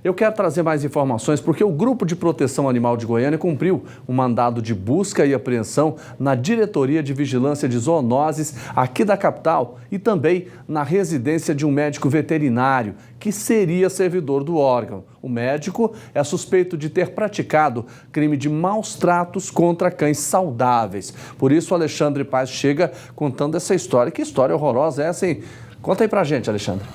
Eu quero trazer mais informações porque o Grupo de Proteção Animal de Goiânia cumpriu um mandado de busca e apreensão na Diretoria de Vigilância de Zoonoses aqui da capital e também na residência de um médico veterinário que seria servidor do órgão. O médico é suspeito de ter praticado crime de maus tratos contra cães saudáveis. Por isso, o Alexandre Paz chega contando essa história. Que história horrorosa é essa, hein? Conta aí pra gente, Alexandre.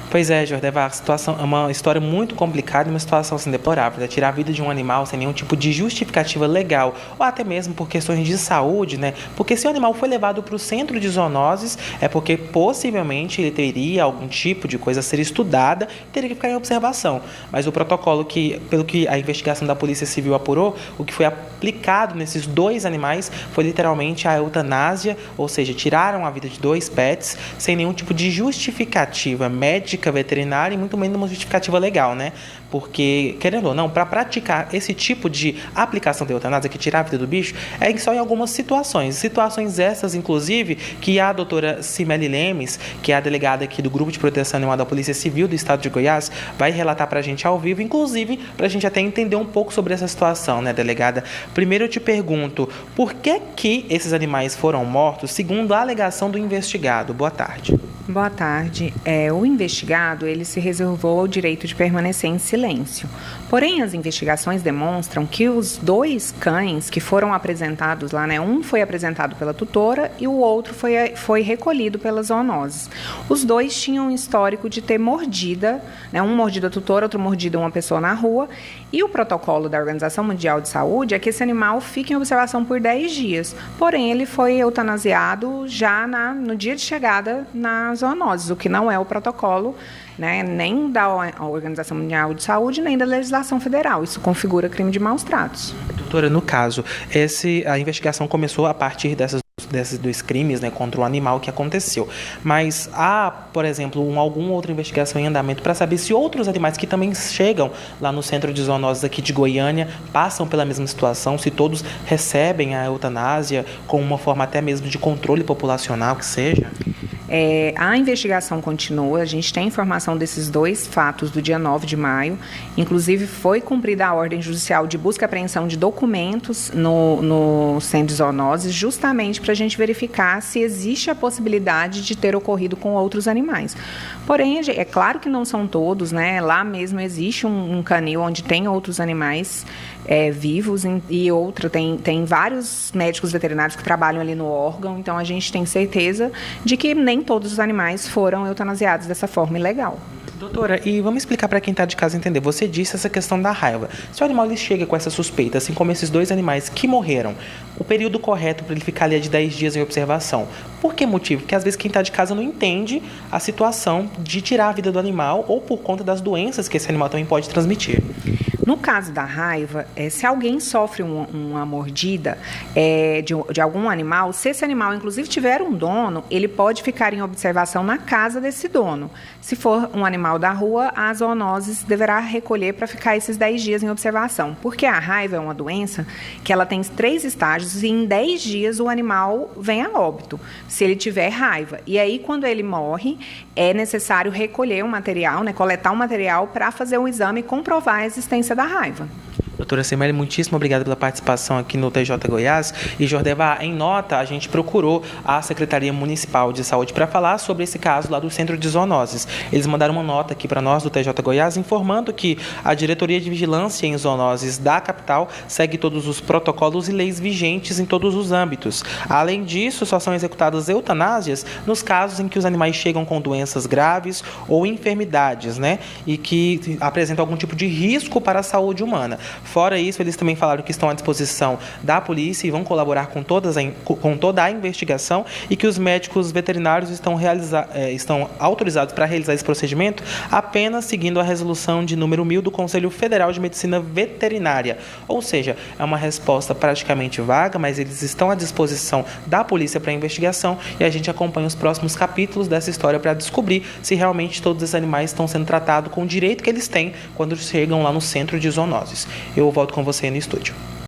Pois é, Jordeva, a situação é uma história muito complicada e uma situação assim, deplorável, né? Tirar a vida de um animal sem nenhum tipo de justificativa legal, ou até mesmo por questões de saúde, né? Porque se o animal foi levado para o centro de zoonoses, é porque possivelmente ele teria algum tipo de coisa a ser estudada e teria que ficar em observação. Mas o protocolo pelo que a investigação da Polícia Civil apurou, o que foi aplicado nesses dois animais foi literalmente a eutanásia, ou seja, tiraram a vida de dois pets sem nenhum tipo de justificativa médica, veterinária e muito menos uma justificativa legal, né? Porque, querendo ou não, para praticar esse tipo de aplicação de eutanásia, que tirar a vida do bicho, é só em algumas situações. Situações essas, inclusive, que a doutora Cimeli Lemes, que é a delegada aqui do Grupo de Proteção Animal da Polícia Civil do Estado de Goiás, vai relatar para a gente ao vivo, inclusive, para a gente até entender um pouco sobre essa situação, né, delegada? Primeiro eu te pergunto, por que esses animais foram mortos, segundo a alegação do investigado? Boa tarde. Boa tarde. O investigado, ele se reservou o direito de permanecer em silêncio. Porém, as investigações demonstram que os dois cães que foram apresentados lá, né, um foi apresentado pela tutora e o outro foi recolhido pelas zoonoses. Os dois tinham um histórico de ter mordida, né, um mordido a tutora, outro mordido uma pessoa na rua, e o protocolo da Organização Mundial de Saúde é que esse animal fique em observação por 10 dias. Porém, ele foi eutanasiado já no dia de chegada nas zoonoses, o que não é o protocolo, né, nem da Organização Mundial de Saúde, nem da legislação federal. Isso configura crime de maus tratos. Doutora, no caso, a investigação começou a partir desses dois crimes, né, contra o animal que aconteceu. Mas há, por exemplo, alguma outra investigação em andamento para saber se outros animais que também chegam lá no centro de zoonoses aqui de Goiânia passam pela mesma situação, se todos recebem a eutanásia com uma forma até mesmo de controle populacional, que seja? A investigação continua, a gente tem informação desses dois fatos do dia 9 de maio, inclusive foi cumprida a ordem judicial de busca e apreensão de documentos no centro de zoonoses, justamente para a gente verificar se existe a possibilidade de ter ocorrido com outros animais. Porém, é claro que não são todos, né? Lá mesmo existe um canil onde tem outros animais vivos e tem vários médicos veterinários que trabalham ali no órgão, então a gente tem certeza de que nem todos os animais foram eutanasiados dessa forma ilegal. Doutora, e vamos explicar para quem está de casa entender. Você disse essa questão da raiva. Se o animal ele chega com essa suspeita, assim como esses dois animais que morreram, o período correto para ele ficar ali é de 10 dias em observação. Por que motivo? Porque às vezes quem está de casa não entende a situação de tirar a vida do animal ou por conta das doenças que esse animal também pode transmitir. No caso da raiva, se alguém sofre uma mordida de algum animal, se esse animal, inclusive, tiver um dono, ele pode ficar em observação na casa desse dono. Se for um animal da rua, a zoonoses deverá recolher para ficar esses 10 dias em observação. Porque a raiva é uma doença que ela tem 3 estágios e em 10 dias o animal vem a óbito, se ele tiver raiva. E aí, quando ele morre, é necessário recolher o material, né, coletar o material para fazer um exame e comprovar a existência da raiva. Doutora Cimeli, muitíssimo obrigado pela participação aqui no TJ Goiás. E, Jordeva, em nota, a gente procurou a Secretaria Municipal de Saúde para falar sobre esse caso lá do Centro de Zoonoses. Eles mandaram uma nota aqui para nós do TJ Goiás informando que a Diretoria de Vigilância em Zoonoses da capital segue todos os protocolos e leis vigentes em todos os âmbitos. Além disso, só são executadas eutanásias nos casos em que os animais chegam com doenças graves ou enfermidades, né? E que apresentam algum tipo de risco para a saúde humana. Fora isso, eles também falaram que estão à disposição da polícia e vão colaborar com toda a investigação e que os médicos veterinários estão autorizados para realizar esse procedimento apenas seguindo a resolução de número 1000 do Conselho Federal de Medicina Veterinária. Ou seja, é uma resposta praticamente vaga, mas eles estão à disposição da polícia para a investigação e a gente acompanha os próximos capítulos dessa história para descobrir se realmente todos esses animais estão sendo tratados com o direito que eles têm quando chegam lá no centro de zoonoses. Eu volto com você no estúdio.